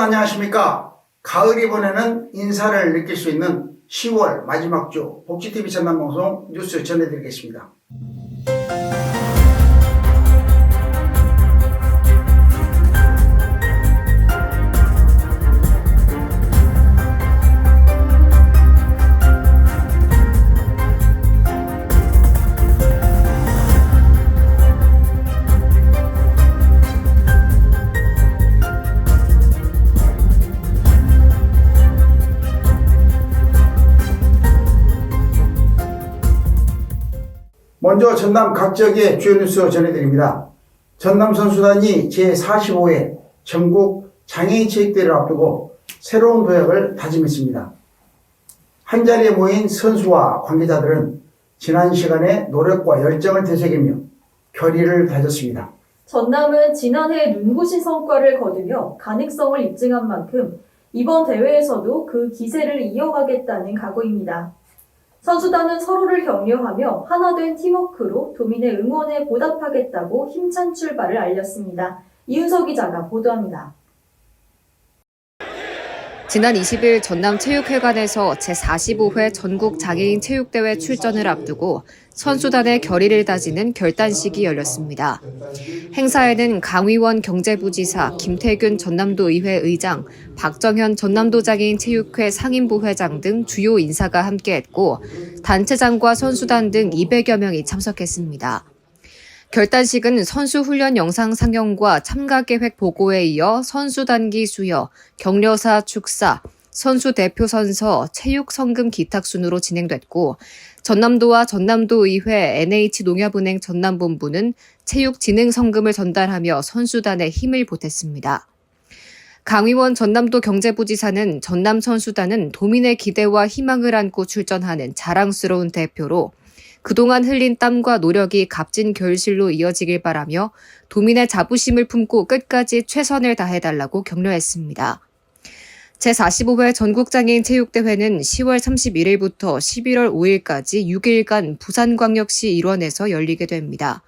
안녕하십니까. 가을이 보내는 인사를 느낄 수 있는 10월 마지막 주 복지TV 전남방송 뉴스 전해드리겠습니다. 먼저 전남 각 지역의 주요 뉴스 전해드립니다. 전남 선수단이 제45회 전국 장애인 체육대회를 앞두고 새로운 도약을 다짐했습니다. 한자리에 모인 선수와 관계자들은 지난 시간에 노력과 열정을 되새기며 결의를 다졌습니다. 전남은 지난해 눈부신 성과를 거두며 가능성을 입증한 만큼 이번 대회에서도 그 기세를 이어가겠다는 각오입니다. 선수단은 서로를 격려하며 하나된 팀워크로 도민의 응원에 보답하겠다고 힘찬 출발을 알렸습니다. 이윤석 기자가 보도합니다. 지난 20일 전남체육회관에서 제45회 전국장애인 체육대회 출전을 앞두고 선수단의 결의를 다지는 결단식이 열렸습니다. 행사에는 강위원 경제부지사, 김태균 전남도의회 의장, 박정현 전남도장애인 체육회 상임부회장 등 주요 인사가 함께했고 단체장과 선수단 등 200여 명이 참석했습니다. 결단식은 선수 훈련 영상 상영과 참가 계획 보고에 이어 선수 단기 수여, 격려사 축사, 선수 대표 선서, 체육 성금 기탁 순으로 진행됐고 전남도와 전남도의회 NH농협은행 전남본부는 체육 진흥 성금을 전달하며 선수단에 힘을 보탰습니다. 강위원 전남도 경제부지사는 전남 선수단은 도민의 기대와 희망을 안고 출전하는 자랑스러운 대표로 그동안 흘린 땀과 노력이 값진 결실로 이어지길 바라며 도민의 자부심을 품고 끝까지 최선을 다해달라고 격려했습니다. 제45회 전국장애인 체육대회는 10월 31일부터 11월 5일까지 6일간 부산광역시 일원에서 열리게 됩니다.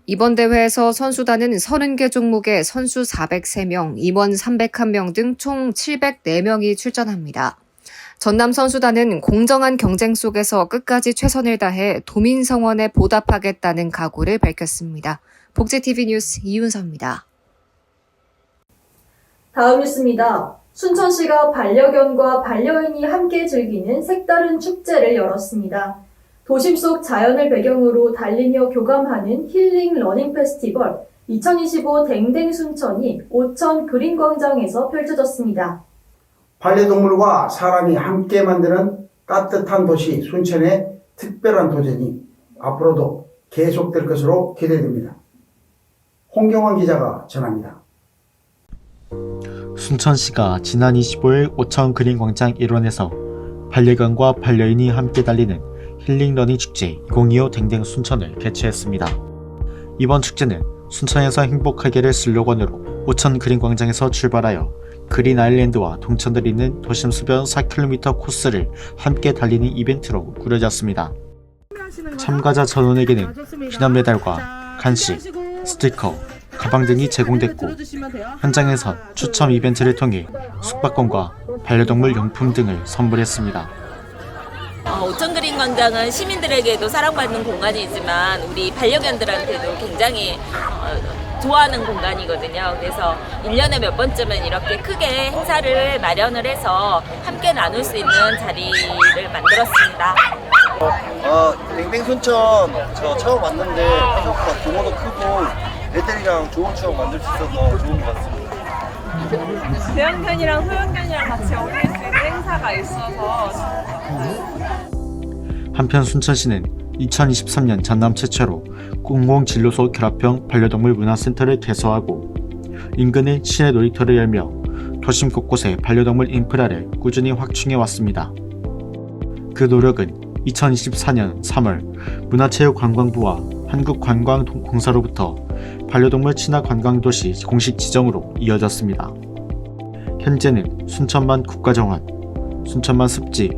이번 대회에서 선수단은 30개 종목에 선수 403명, 임원 301명 등 총 704명이 출전합니다. 전남 선수단은 공정한 경쟁 속에서 끝까지 최선을 다해 도민 성원에 보답하겠다는 각오를 밝혔습니다. 복지TV 뉴스 이윤서입니다. 다음 뉴스입니다. 순천시가 반려견과 반려인이 함께 즐기는 색다른 축제를 열었습니다. 도심 속 자연을 배경으로 달리며 교감하는 힐링 러닝 페스티벌 2025 댕댕 순천이 오천 그린광장에서 펼쳐졌습니다. 반려동물과 사람이 함께 만드는 따뜻한 도시 순천의 특별한 도전이 앞으로도 계속될 것으로 기대됩니다. 홍경환 기자가 전합니다. 순천시가 지난 25일 오천 그린광장 일원에서 반려견과 반려인이 함께 달리는 힐링 러닝 축제 2025 댕댕 순천을 개최했습니다. 이번 축제는 순천에서 행복하게를 슬로건으로 오천 그린광장에서 출발하여 그린 아일랜드와 동천들이 있는 도심 수변 4km 코스를 함께 달리는 이벤트로 꾸려졌습니다. 참가자 전원에게는 기념 메달과 간식, 스티커, 가방 등이 제공됐고 현장에선 추첨 이벤트를 통해 숙박권과 반려동물 용품 등을 선물했습니다. 오천 그린광장은 시민들에게도 사랑받는 공간이지만 우리 반려견들한테도 굉장히 좋아하는 공간이거든요. 그래서 1년에 몇 번쯤은 이렇게 크게 행사를 마련을 해서 함께 나눌 수 있는 자리를 만들었습니다. 댕댕 순천 저 처음 왔는데 생각보다 규모도 크고 애들이랑 좋은 추억 만들 수 있어서 좋은 것 같습니다. 대형견이랑 소형견이랑 같이 어울릴 수 있는 행사가 있어서 한편 순천시는 2023년 전남 최초로 공공진료소 결합형 반려동물 문화센터를 개소하고 인근에 시내 놀이터를 열며 도심 곳곳에 반려동물 인프라를 꾸준히 확충해왔습니다. 그 노력은 2024년 3월 문화체육관광부와 한국관광공사로부터 반려동물 친화관광도시 공식 지정으로 이어졌습니다. 현재는 순천만 국가정원, 순천만 습지,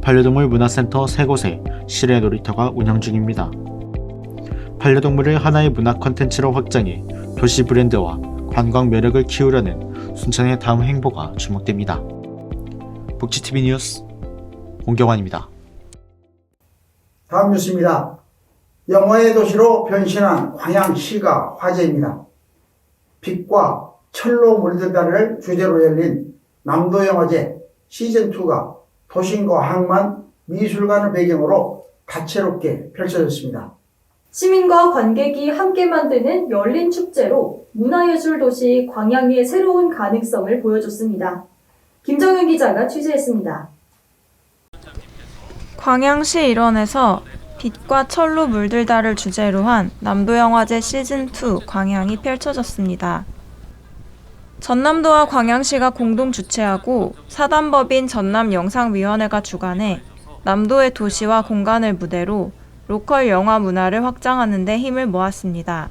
반려동물 문화센터 3곳에 실내 놀이터가 운영 중입니다. 반려동물을 하나의 문화 콘텐츠로 확장해 도시 브랜드와 관광 매력을 키우려는 순천의 다음 행보가 주목됩니다. 복지TV 뉴스 홍경환입니다. 다음 뉴스입니다. 영화의 도시로 변신한 광양시가 화제입니다. 빛과 철로 물들다를 주제로 열린 남도영화제 시즌2가 도심과 항만, 미술관을 배경으로 다채롭게 펼쳐졌습니다. 시민과 관객이 함께 만드는 열린 축제로 문화예술 도시 광양의 새로운 가능성을 보여줬습니다. 김정은 기자가 취재했습니다. 광양시 일원에서 빛과 철로 물들다를 주제로 한 남도영화제 시즌2 광양이 펼쳐졌습니다. 전남도와 광양시가 공동 주최하고 사단법인 전남영상위원회가 주관해 남도의 도시와 공간을 무대로 로컬 영화 문화를 확장하는 데 힘을 모았습니다.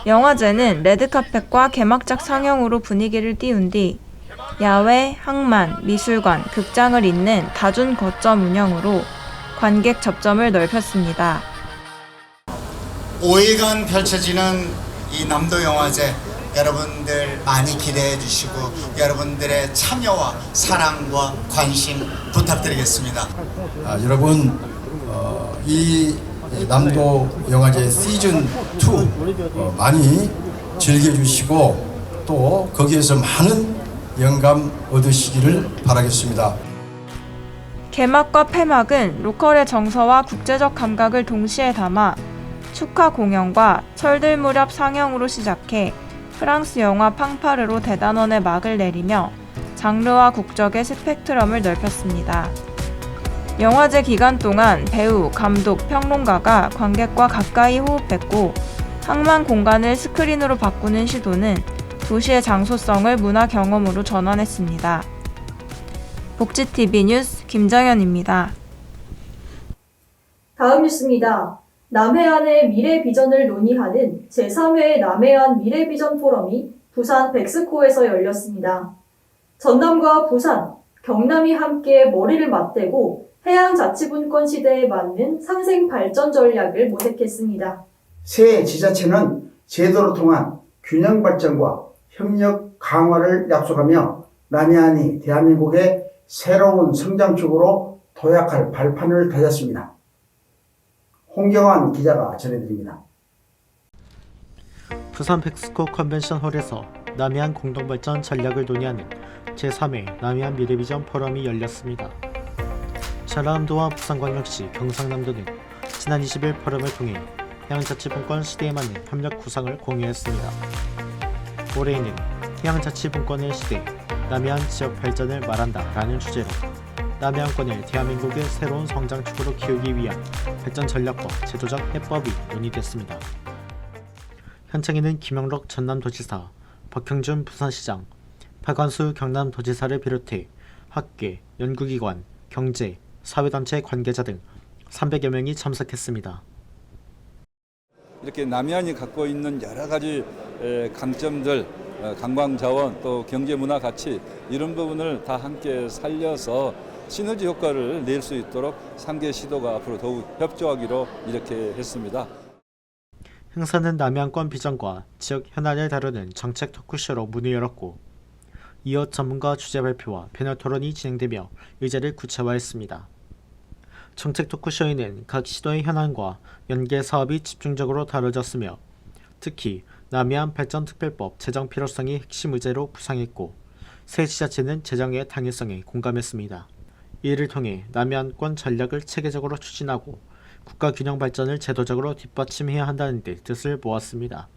영화제는 레드카펫과 개막작 상영으로 분위기를 띄운 뒤 야외, 항만, 미술관, 극장을 잇는 다중 거점 운영으로 관객 접점을 넓혔습니다. 5일간 펼쳐지는 이 남도영화제 여러분들 많이 기대해 주시고 여러분들의 참여와 사랑과 관심 부탁드리겠습니다. 여러분 이 남도 영화제 시즌 2 많이 즐겨주시고 또 거기에서 많은 영감 얻으시기를 바라겠습니다. 개막과 폐막은 로컬의 정서와 국제적 감각을 동시에 담아 축하 공연과 철들 무렵 상영으로 시작해 프랑스 영화 팡파르로 대단원의 막을 내리며 장르와 국적의 스펙트럼을 넓혔습니다. 영화제 기간 동안 배우, 감독, 평론가가 관객과 가까이 호흡했고 항만 공간을 스크린으로 바꾸는 시도는 도시의 장소성을 문화 경험으로 전환했습니다. 복지TV 뉴스 김정현입니다. 다음 뉴스입니다. 남해안의 미래 비전을 논의하는 제3회 남해안 미래 비전 포럼이 부산 백스코에서 열렸습니다. 전남과 부산, 경남이 함께 머리를 맞대고 해양자치분권 시대에 맞는 상생 발전 전략을 모색했습니다. 새 지자체는 제도를 통한 균형 발전과 협력 강화를 약속하며 남해안이 대한민국의 새로운 성장축으로 도약할 발판을 다졌습니다. 홍경환 기자가 전해드립니다. 부산 백스코 컨벤션홀에서 남해안 공동발전 전략을 논의하는 제3회 남해안 미래비전 포럼이 열렸습니다. 전라남도와 부산광역시, 경상남도는 지난 20일 포럼을 통해 해양자치분권 시대에 맞는 협력 구상을 공유했습니다. 올해에는 해양자치분권의 시대, 남해안 지역 발전을 말한다 라는 주제로 남해안권을 대한민국의 새로운 성장축으로 키우기 위한 발전 전략과 제도적 해법이 논의됐습니다. 현장에는 김영록 전남도지사, 박형준 부산시장, 박완수 경남도지사를 비롯해 학계, 연구기관, 경제, 사회단체 관계자 등 300여 명이 참석했습니다. 이렇게 남해안이 갖고 있는 여러 가지 강점들, 관광자원, 또 경제문화 가치 이런 부분을 다 함께 살려서 시너지 효과를 낼 수 있도록 3개 시도가 앞으로 더욱 협조하기로 이렇게 했습니다. 행사는 남해안권 비전과 지역 현안을 다루는 정책 토크쇼로 문을 열었고 이어 전문가 주제 발표와 패널 토론이 진행되며 의제를 구체화했습니다. 정책 토크쇼에는 각 시도의 현안과 연계 사업이 집중적으로 다뤄졌으며 특히 남해안 발전특별법 제정 필요성이 핵심 의제로 부상했고 새 지자체는 제정의 당위성에 공감했습니다. 이를 통해 남해안권 전략을 체계적으로 추진하고 국가 균형 발전을 제도적으로 뒷받침해야 한다는 데 뜻을 모았습니다.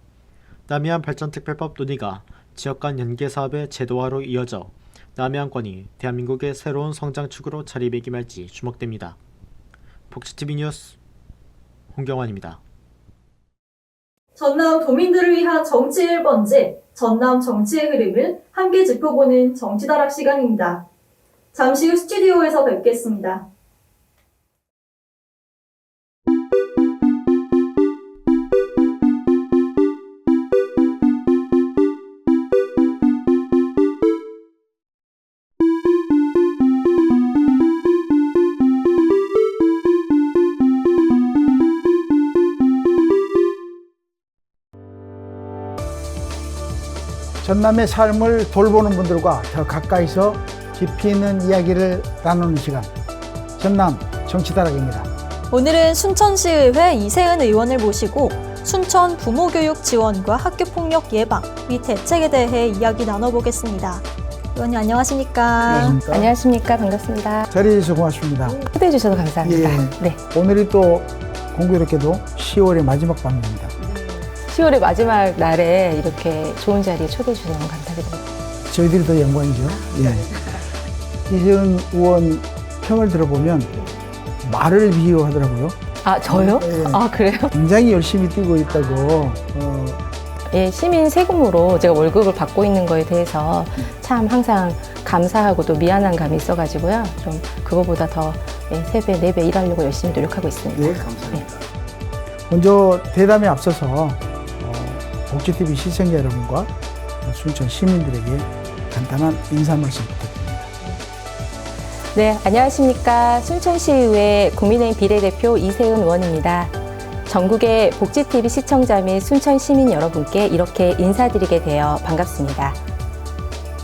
남해안 발전특별법 논의가 지역 간 연계 사업의 제도화로 이어져 남해안권이 대한민국의 새로운 성장축으로 자리매김할지 주목됩니다. 복지TV 뉴스 홍경환입니다. 전남 도민들을 위한 정치 1번지, 전남 정치의 흐름을 함께 짚어보는 정치다락 시간입니다. 잠시 후 스튜디오에서 뵙겠습니다. 전남의 삶을 돌보는 분들과 더 가까이서 깊이 있는 이야기를 나누는 시간, 전남 정치다락입니다. 오늘은 순천시의회 이세은 의원을 모시고 순천 부모교육 지원과 학교폭력 예방 및 대책에 대해 이야기 나눠보겠습니다. 의원님 안녕하십니까? 안녕하십니까? 안녕하십니까. 반갑습니다. 자리해 주셔서 고맙습니다. 초대해 주셔서 감사합니다. 네. 오늘이 또 공교롭게도 10월의 마지막 밤입니다. 10월의 마지막 날에 이렇게 좋은 자리에 초대해 주셔서 너무 감사드립니다. 저희들이 더 영광이죠. 예. 이세은 의원 평을 들어보면 말을 비유하더라고요. 아, 저요? 예. 아, 그래요? 굉장히 열심히 뛰고 있다고. 예, 시민 세금으로 제가 월급을 받고 있는 거에 대해서 참 항상 감사하고 또 미안한 감이 있어가지고요. 좀 그거보다 더 3배, 4배 일하려고 열심히 노력하고 있습니다. 네, 감사합니다. 먼저 대담에 앞서서 복지TV 시청자 여러분과 순천 시민들에게 간단한 인사 말씀 부탁드립니다. 네, 안녕하십니까. 순천시의회 국민의힘 비례대표 이세은 의원입니다. 전국의 복지TV 시청자 및 순천 시민 여러분께 이렇게 인사드리게 되어 반갑습니다.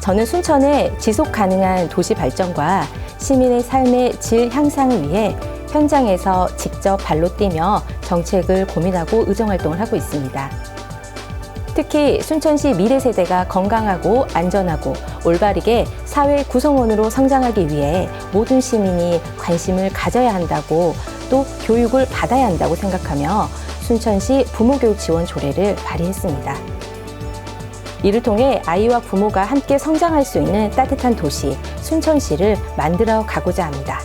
저는 순천의 지속 가능한 도시 발전과 시민의 삶의 질 향상을 위해 현장에서 직접 발로 뛰며 정책을 고민하고 의정활동을 하고 있습니다. 특히 순천시 미래 세대가 건강하고 안전하고 올바르게 사회 구성원으로 성장하기 위해 모든 시민이 관심을 가져야 한다고 또 교육을 받아야 한다고 생각하며 순천시 부모교육 지원 조례를 발의했습니다. 이를 통해 아이와 부모가 함께 성장할 수 있는 따뜻한 도시 순천시를 만들어 가고자 합니다.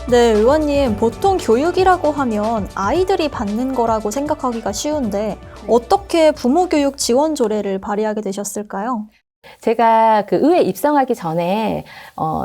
네, 의원님, 보통 교육이라고 하면 아이들이 받는 거라고 생각하기가 쉬운데 어떻게 부모교육 지원 조례를 발의하게 되셨을까요? 제가 그 의회 입성하기 전에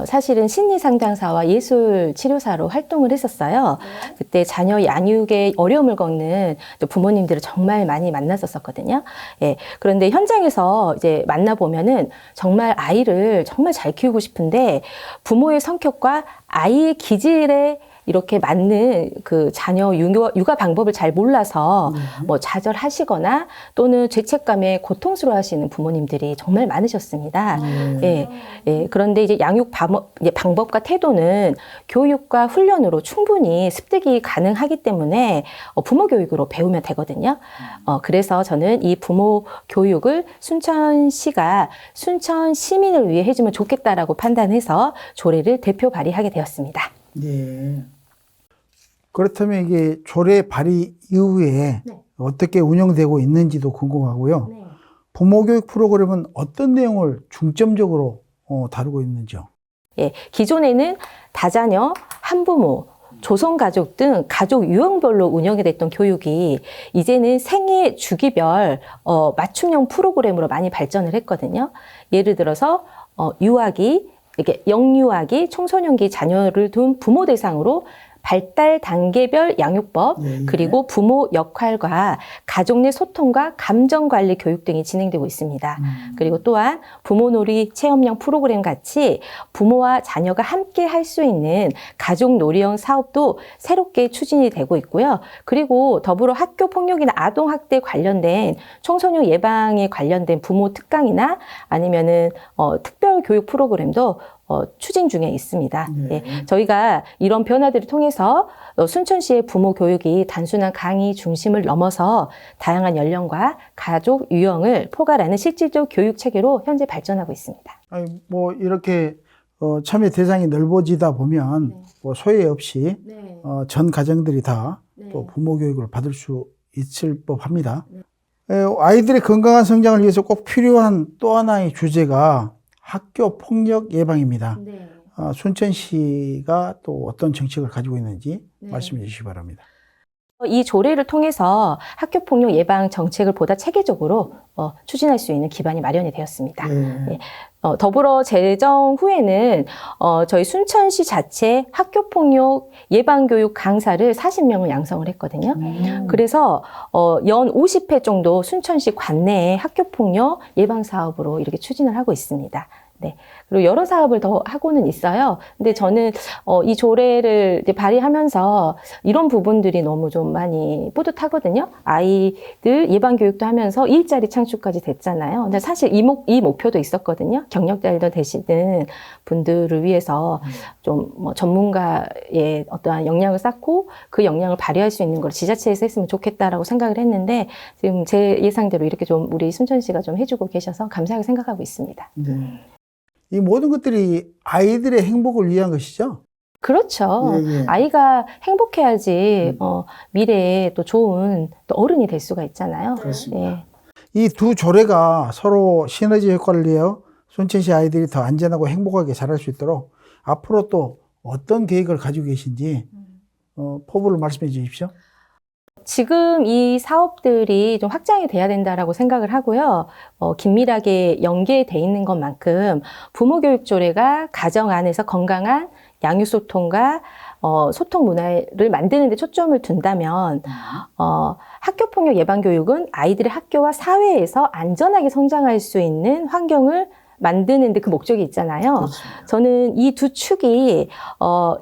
사실은 심리상담사와 예술치료사로 활동을 했었어요. 그때 자녀 양육에 어려움을 겪는 또 부모님들을 정말 많이 만났었거든요. 예. 그런데 현장에서 이제 만나보면은 정말 아이를 정말 잘 키우고 싶은데 부모의 성격과 아이의 기질에 이렇게 맞는 그 자녀 육아 방법을 잘 몰라서 뭐 좌절하시거나 또는 죄책감에 고통스러워하시는 부모님들이 정말 많으셨습니다. 예, 예. 그런데 이제 양육 방법과 태도는 교육과 훈련으로 충분히 습득이 가능하기 때문에 부모 교육으로 배우면 되거든요. 그래서 저는 이 부모 교육을 순천시가 순천 시민을 위해 해주면 좋겠다라고 판단해서 조례를 대표 발의하게 되었습니다. 네. 그렇다면 이게 조례 발의 이후에 어떻게 운영되고 있는지도 궁금하고요. 부모교육 프로그램은 어떤 내용을 중점적으로 다루고 있는지요? 예, 기존에는 다자녀, 한부모, 조성가족 등 가족 유형별로 운영이 됐던 교육이 이제는 생애 주기별 맞춤형 프로그램으로 많이 발전을 했거든요. 예를 들어서 유아기, 이렇게 영유아기, 청소년기 자녀를 둔 부모 대상으로 발달 단계별 양육법, 그리고 부모 역할과 가족 내 소통과 감정관리 교육 등이 진행되고 있습니다. 그리고 또한 부모놀이 체험형 프로그램 같이 부모와 자녀가 함께 할 수 있는 가족놀이형 사업도 새롭게 추진이 되고 있고요. 그리고 더불어 학교폭력이나 아동학대 관련된 청소년 예방에 관련된 부모 특강이나 아니면은 특별 교육 프로그램도 추진 중에 있습니다. 예, 저희가 이런 변화들을 통해서 순천시의 부모 교육이 단순한 강의 중심을 넘어서 다양한 연령과 가족 유형을 포괄하는 실질적 교육 체계로 현재 발전하고 있습니다. 아니, 뭐 이렇게 참여 대상이 넓어지다 보면 뭐 소외 없이 전 가정들이 다 또 부모 교육을 받을 수 있을 법합니다. 아이들의 건강한 성장을 위해서 꼭 필요한 또 하나의 주제가 학교 폭력 예방입니다. 순천시가 또 어떤 정책을 가지고 있는지 말씀해 주시기 바랍니다. 이 조례를 통해서 학교폭력 예방 정책을 보다 체계적으로 추진할 수 있는 기반이 마련이 되었습니다. 예. 더불어 제정 후에는 저희 순천시 자체 학교폭력 예방교육 강사를 40명을 양성을 했거든요. 그래서 연 50회 정도 순천시 관내에 학교폭력 예방 사업으로 이렇게 추진을 하고 있습니다. 네. 그리고 여러 사업을 더 하고는 있어요. 근데 저는 이 조례를 이제 발의하면서 이런 부분들이 너무 좀 많이 뿌듯하거든요. 아이들 예방 교육도 하면서 일자리 창출까지 됐잖아요. 근데 사실 이 목표도 있었거든요. 경력자들도 되시는 분들을 위해서 좀 뭐 전문가의 어떠한 역량을 쌓고 그 역량을 발휘할 수 있는 걸 지자체에서 했으면 좋겠다라고 생각을 했는데 지금 제 예상대로 이렇게 좀 우리 순천시가 좀 해주고 계셔서 감사하게 생각하고 있습니다. 네. 이 모든 것들이 아이들의 행복을 위한 것이죠? 그렇죠. 예, 예. 아이가 행복해야지 미래에 또 좋은 또 어른이 될 수가 있잖아요. 그렇습니다. 예. 이 두 조례가 서로 시너지 효과를 내어 순천시 아이들이 더 안전하고 행복하게 자랄 수 있도록 앞으로 또 어떤 계획을 가지고 계신지 포부를 말씀해 주십시오. 지금 이 사업들이 좀 확장이 돼야 된다라고 생각을 하고요. 긴밀하게 연계돼 있는 것만큼 부모교육조례가 가정 안에서 건강한 양육소통과 소통 문화를 만드는 데 초점을 둔다면 학교폭력 예방교육은 아이들의 학교와 사회에서 안전하게 성장할 수 있는 환경을 만드는 데 그 목적이 있잖아요. 그렇습니다. 저는 이 두 축이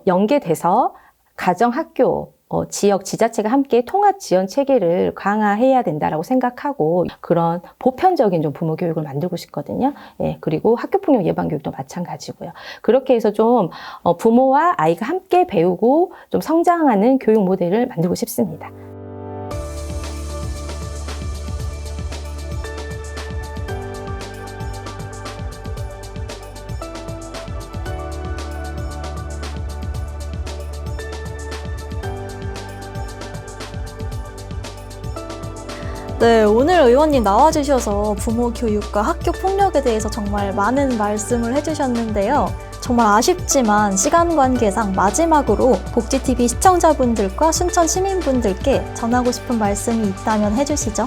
연계돼서 가정, 학교, 지역, 지자체가 함께 통합 지원 체계를 강화해야 된다라고 생각하고 그런 보편적인 좀 부모 교육을 만들고 싶거든요. 예, 그리고 학교폭력 예방 교육도 마찬가지고요. 그렇게 해서 좀 부모와 아이가 함께 배우고 좀 성장하는 교육 모델을 만들고 싶습니다. 네, 오늘 의원님 나와주셔서 부모 교육과 학교 폭력에 대해서 정말 많은 말씀을 해주셨는데요. 정말 아쉽지만 시간 관계상 마지막으로 복지TV 시청자분들과 순천 시민분들께 전하고 싶은 말씀이 있다면 해주시죠.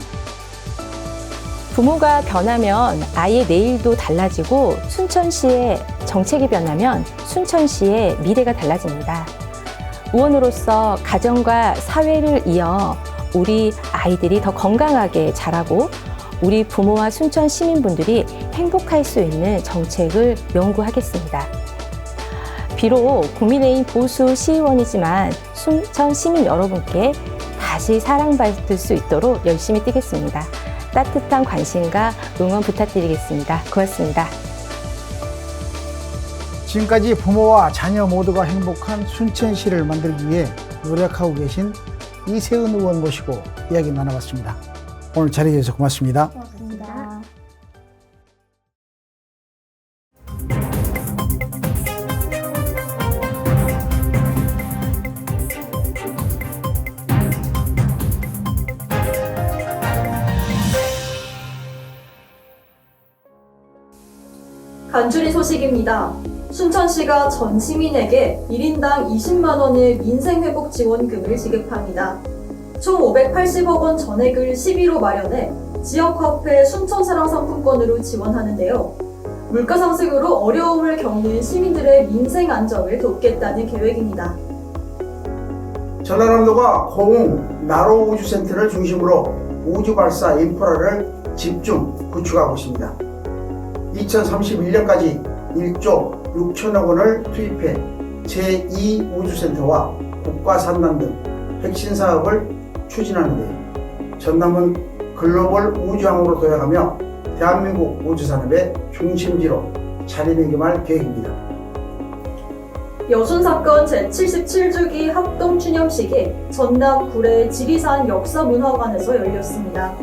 부모가 변하면 아이의 내일도 달라지고 순천시의 정책이 변하면 순천시의 미래가 달라집니다. 의원으로서 가정과 사회를 이어 우리 아이들이 더 건강하게 자라고 우리 부모와 순천 시민분들이 행복할 수 있는 정책을 연구하겠습니다. 비록 국민의힘 보수 시의원이지만 순천 시민 여러분께 다시 사랑받을 수 있도록 열심히 뛰겠습니다. 따뜻한 관심과 응원 부탁드리겠습니다. 고맙습니다. 지금까지 부모와 자녀 모두가 행복한 순천시를 만들기 위해 노력하고 계신 이세은 의원 모시고 이야기 나눠봤습니다. 오늘 자리해 주셔서 고맙습니다. 고맙습니다. 간추린 소식입니다. 순천시가 전 시민에게 1인당 20만 원의 민생회복 지원금을 지급합니다. 총 580억 원 전액을 시비로 마련해 지역화폐 순천사랑 상품권으로 지원하는데요. 물가 상승으로 어려움을 겪는 시민들의 민생 안정을 돕겠다는 계획입니다. 전라남도가 고흥 나로 우주센터를 중심으로 우주발사 인프라를 집중 구축하고 있습니다. 2031년까지 1조 6천억 원을 투입해 제2 우주센터와 국가산단 등 핵심 사업을 추진하는데 전남은 글로벌 우주항으로 도약하며 대한민국 우주산업의 중심지로 자리매김할 계획입니다. 여순사건 제77주기 합동추념식이 전남 구례 지리산 역사문화관에서 열렸습니다.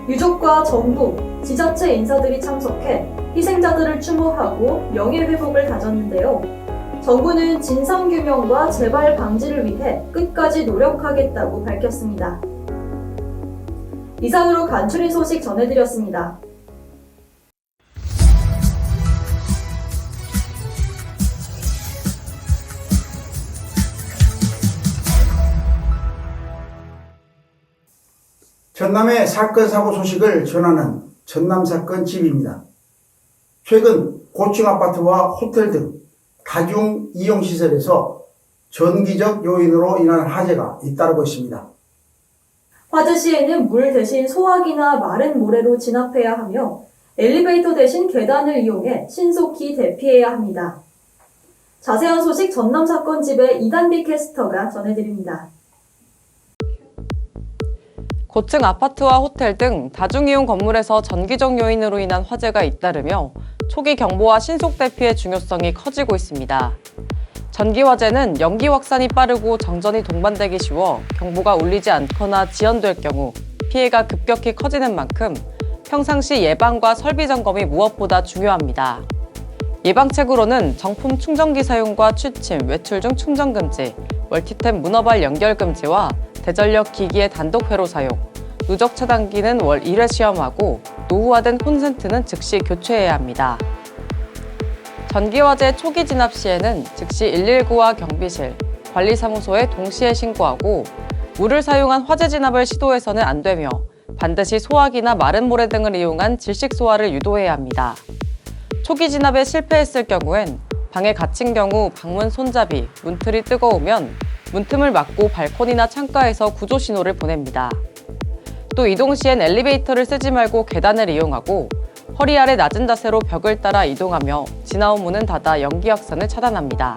유족과 정부, 지자체 인사들이 참석해 희생자들을 추모하고 명예회복을 다졌는데요. 정부는 진상규명과 재발 방지를 위해 끝까지 노력하겠다고 밝혔습니다. 이상으로 간추린 소식 전해드렸습니다. 전남의 사건 사고 소식을 전하는 전남사건 집입니다. 최근 고층 아파트와 호텔 등 다중 이용시설에서 전기적 요인으로 인한 화재가 잇따르고 있습니다. 화재 시에는 물 대신 소화기나 마른 모래로 진압해야 하며 엘리베이터 대신 계단을 이용해 신속히 대피해야 합니다. 자세한 소식 전남 사건집의 이단비 캐스터가 전해드립니다. 고층 아파트와 호텔 등 다중이용 건물에서 전기적 요인으로 인한 화재가 잇따르며 초기 경보와 신속 대피의 중요성이 커지고 있습니다. 전기 화재는 연기 확산이 빠르고 정전이 동반되기 쉬워 경보가 울리지 않거나 지연될 경우 피해가 급격히 커지는 만큼 평상시 예방과 설비 점검이 무엇보다 중요합니다. 예방책으로는 정품 충전기 사용과 취침, 외출 중 충전 금지, 멀티탭 문어발 연결 금지와 대전력 기기의 단독 회로 사용, 누적 차단기는 월 1회 시험하고 노후화된 콘센트는 즉시 교체해야 합니다. 전기화재 초기 진압 시에는 즉시 119와 경비실, 관리사무소에 동시에 신고하고 물을 사용한 화재 진압을 시도해서는 안 되며 반드시 소화기나 마른 모래 등을 이용한 질식 소화를 유도해야 합니다. 초기 진압에 실패했을 경우엔 방에 갇힌 경우 방문 손잡이, 문틀이 뜨거우면 문틈을 막고 발코니나 창가에서 구조 신호를 보냅니다. 또 이동 시엔 엘리베이터를 쓰지 말고 계단을 이용하고 허리 아래 낮은 자세로 벽을 따라 이동하며 지나온 문은 닫아 연기 확산을 차단합니다.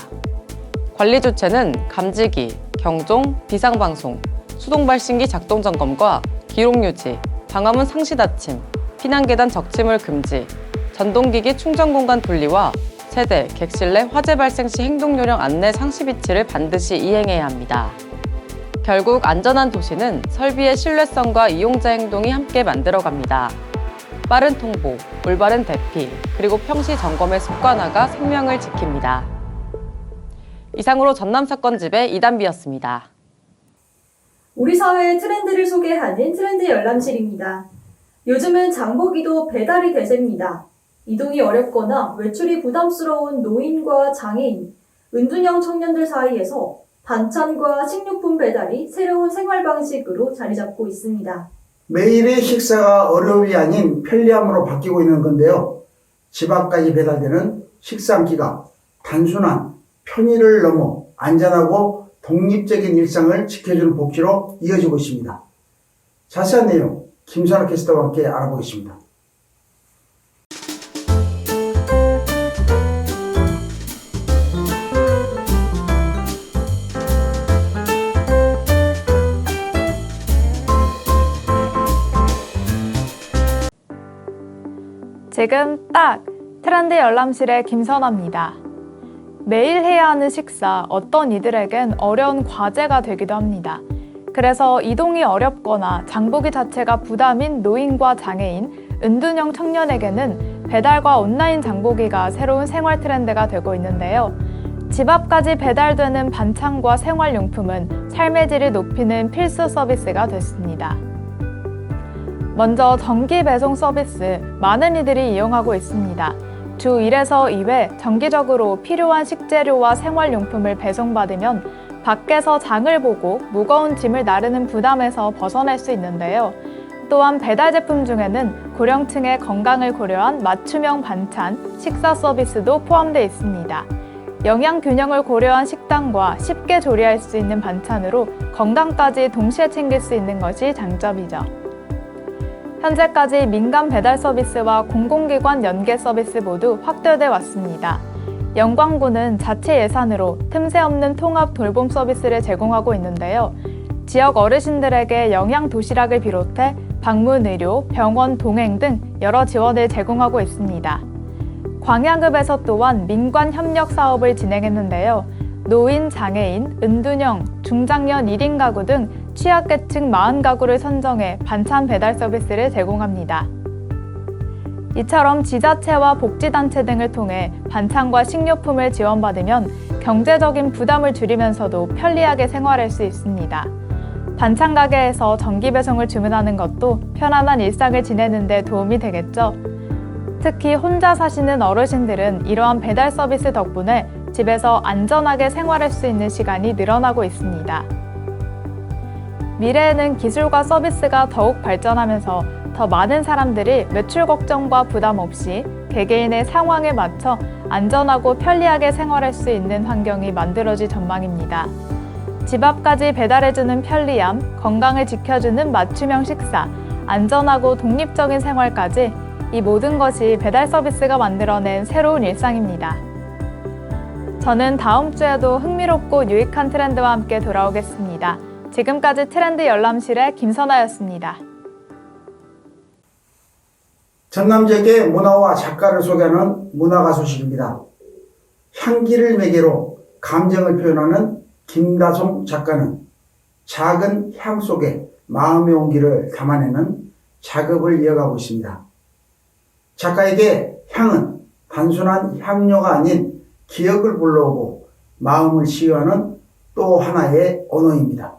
관리 조치는 감지기, 경종, 비상방송, 수동발신기 작동 점검과 기록 유지, 방화문 상시 닫힘, 피난계단 적침을 금지, 전동기기 충전 공간 분리와 세대, 객실 내 화재 발생 시 행동요령 안내 상시 비치를 반드시 이행해야 합니다. 결국 안전한 도시는 설비의 신뢰성과 이용자 행동이 함께 만들어갑니다. 빠른 통보, 올바른 대피, 그리고 평시 점검의 습관화가 생명을 지킵니다. 이상으로 전남 사건집의 이단비였습니다. 우리 사회의 트렌드를 소개하는 트렌드 열람실입니다. 요즘은 장보기도 배달이 대세입니다. 이동이 어렵거나 외출이 부담스러운 노인과 장애인, 은둔형 청년들 사이에서 반찬과 식료품 배달이 새로운 생활 방식으로 자리 잡고 있습니다. 매일의 식사가 어려움이 아닌 편리함으로 바뀌고 있는 건데요. 집 앞까지 배달되는 식사 한 끼가 단순한 편의를 넘어 안전하고 독립적인 일상을 지켜주는 복지로 이어지고 있습니다. 자세한 내용 김선아 캐스터와 함께 알아보겠습니다. 지금 딱 트렌드 열람실의 김선아입니다. 매일 해야 하는 식사, 어떤 이들에겐 어려운 과제가 되기도 합니다. 그래서 이동이 어렵거나 장보기 자체가 부담인 노인과 장애인, 은둔형 청년에게는 배달과 온라인 장보기가 새로운 생활 트렌드가 되고 있는데요. 집 앞까지 배달되는 반찬과 생활용품은 삶의 질을 높이는 필수 서비스가 됐습니다. 먼저 정기 배송 서비스, 많은 이들이 이용하고 있습니다. 주 1에서 2회 정기적으로 필요한 식재료와 생활용품을 배송받으면 밖에서 장을 보고 무거운 짐을 나르는 부담에서 벗어날 수 있는데요. 또한 배달 제품 중에는 고령층의 건강을 고려한 맞춤형 반찬, 식사 서비스도 포함되어 있습니다. 영양 균형을 고려한 식단과 쉽게 조리할 수 있는 반찬으로 건강까지 동시에 챙길 수 있는 것이 장점이죠. 현재까지 민간 배달 서비스와 공공기관 연계 서비스 모두 확대돼 왔습니다. 영광구는 자체 예산으로 틈새 없는 통합 돌봄 서비스를 제공하고 있는데요. 지역 어르신들에게 영양 도시락을 비롯해 방문 의료, 병원 동행 등 여러 지원을 제공하고 있습니다. 광양읍에서 또한 민관 협력 사업을 진행했는데요. 노인, 장애인, 은둔형, 중장년 1인 가구 등 취약계층 40가구를 선정해 반찬 배달 서비스를 제공합니다. 이처럼 지자체와 복지단체 등을 통해 반찬과 식료품을 지원받으면 경제적인 부담을 줄이면서도 편리하게 생활할 수 있습니다. 반찬 가게에서 정기 배송을 주문하는 것도 편안한 일상을 지내는 데 도움이 되겠죠. 특히 혼자 사시는 어르신들은 이러한 배달 서비스 덕분에 집에서 안전하게 생활할 수 있는 시간이 늘어나고 있습니다. 미래에는 기술과 서비스가 더욱 발전하면서 더 많은 사람들이 매출 걱정과 부담 없이 개개인의 상황에 맞춰 안전하고 편리하게 생활할 수 있는 환경이 만들어질 전망입니다. 집 앞까지 배달해주는 편리함, 건강을 지켜주는 맞춤형 식사, 안전하고 독립적인 생활까지 이 모든 것이 배달 서비스가 만들어낸 새로운 일상입니다. 저는 다음 주에도 흥미롭고 유익한 트렌드와 함께 돌아오겠습니다. 지금까지 트렌드 열람실의 김선아였습니다. 전남 지역의 문화와 작가를 소개하는 문화가 소식입니다. 향기를 매개로 감정을 표현하는 김다솜 작가는 작은 향 속에 마음의 온기를 담아내는 작업을 이어가고 있습니다. 작가에게 향은 단순한 향료가 아닌 기억을 불러오고 마음을 치유하는 또 하나의 언어입니다.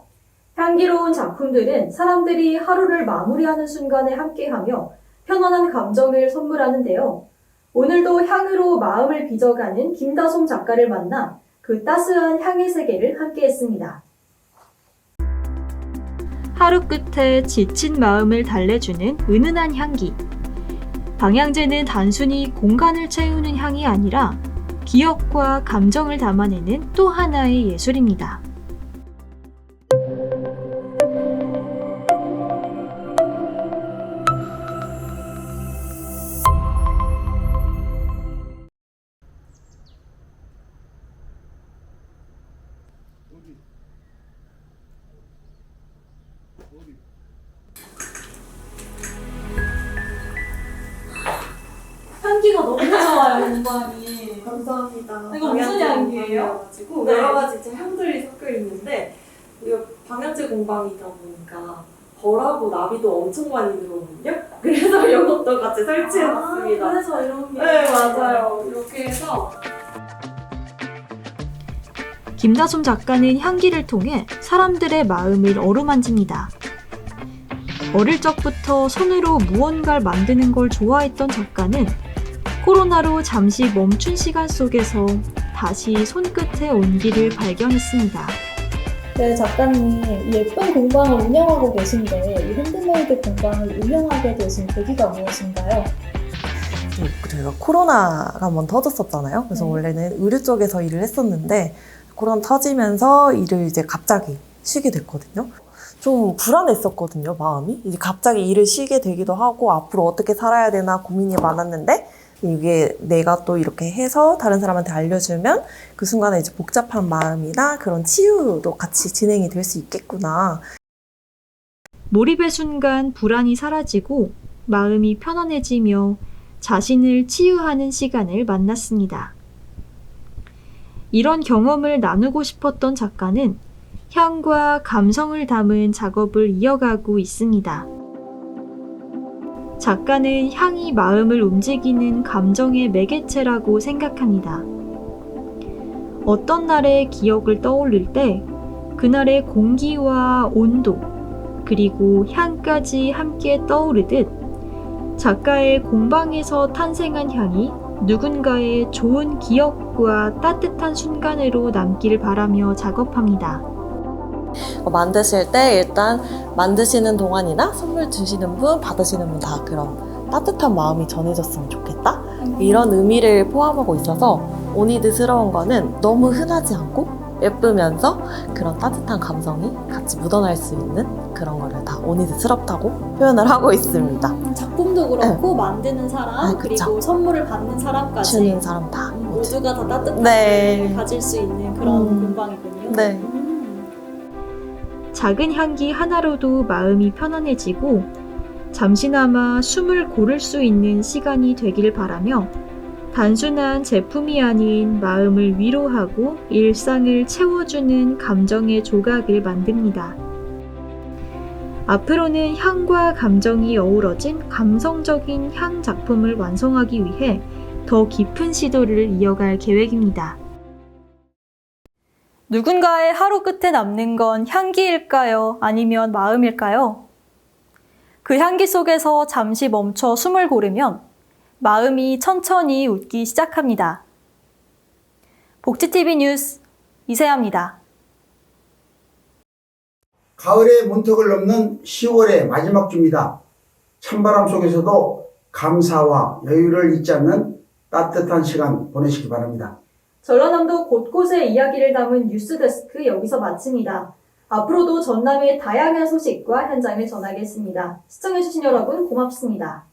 향기로운 작품들은 사람들이 하루를 마무리하는 순간에 함께하며 편안한 감정을 선물하는데요. 오늘도 향으로 마음을 빚어가는 김다솜 작가를 만나 그 따스한 향의 세계를 함께했습니다. 하루 끝에 지친 마음을 달래주는 은은한 향기. 방향제는 단순히 공간을 채우는 향이 아니라 기억과 감정을 담아내는 또 하나의 예술입니다. 향기가 너무 좋아요, 공방이. 감사합니다. 이거 무슨 향기예요? 가지고 네. 여러 가지 좀 향들이 섞여 있는데 우리가 방향제 공방이다 보니까 벌하고 나비도 엄청 많이 들어오거든요. 그래서 이것도 같이 설치해놨습니다. 그래서 이런 게. 네, 맞아요. 이렇게 해서 김다솜 작가는 향기를 통해 사람들의 마음을 어루만집니다. 어릴 적부터 손으로 무언가를 만드는 걸 좋아했던 작가는 코로나로 잠시 멈춘 시간 속에서 다시 손끝의 온기를 발견했습니다. 네, 작가님, 이 예쁜 공방을 운영하고 계신데 이 핸드메이드 공방을 운영하게 되신 계기가 무엇인가요? 저희가 코로나가 한번 터졌었잖아요. 그래서 원래는 의류 쪽에서 일을 했었는데 코로나 터지면서 일을 이제 갑자기 쉬게 됐거든요. 좀 불안했었거든요, 마음이. 이제 갑자기 일을 쉬게 되기도 하고 앞으로 어떻게 살아야 되나 고민이 많았는데 이게 내가 또 이렇게 해서 다른 사람한테 알려주면 그 순간에 이제 복잡한 마음이나 그런 치유도 같이 진행이 될 수 있겠구나. 몰입의 순간 불안이 사라지고 마음이 편안해지며 자신을 치유하는 시간을 만났습니다. 이런 경험을 나누고 싶었던 작가는 향과 감성을 담은 작업을 이어가고 있습니다. 작가는 향이 마음을 움직이는 감정의 매개체라고 생각합니다. 어떤 날의 기억을 떠올릴 때 그날의 공기와 온도, 그리고 향까지 함께 떠오르듯 작가의 공방에서 탄생한 향이 누군가의 좋은 기억과 따뜻한 순간으로 남기를 바라며 작업합니다. 만드실 때 일단 만드시는 동안이나 선물 주시는 분, 받으시는 분 다 그런 따뜻한 마음이 전해졌으면 좋겠다? 이런 의미를 포함하고 있어서 오니드스러운 거는 너무 흔하지 않고 예쁘면서 그런 따뜻한 감성이 같이 묻어날 수 있는 그런 거를 다 오니드스럽다고 표현을 하고 있습니다. 작품도 그렇고 만드는 사람, 그리고 선물을 받는 사람까지 주는 사람 다 모두가 다 따뜻한 네. 마음을 가질 수 있는 그런 공방이군요. 네. 작은 향기 하나로도 마음이 편안해지고 잠시나마 숨을 고를 수 있는 시간이 되길 바라며 단순한 제품이 아닌 마음을 위로하고 일상을 채워주는 감정의 조각을 만듭니다. 앞으로는 향과 감정이 어우러진 감성적인 향 작품을 완성하기 위해 더 깊은 시도를 이어갈 계획입니다. 누군가의 하루 끝에 남는 건 향기일까요? 아니면 마음일까요? 그 향기 속에서 잠시 멈춰 숨을 고르면 마음이 천천히 웃기 시작합니다. 복지TV 뉴스 이세아입니다. 가을의 문턱을 넘는 10월의 마지막 주입니다. 찬바람 속에서도 감사와 여유를 잊지 않는 따뜻한 시간 보내시기 바랍니다. 전라남도 곳곳의 이야기를 담은 뉴스데스크 여기서 마칩니다. 앞으로도 전남의 다양한 소식과 현장을 전하겠습니다. 시청해주신 여러분 고맙습니다.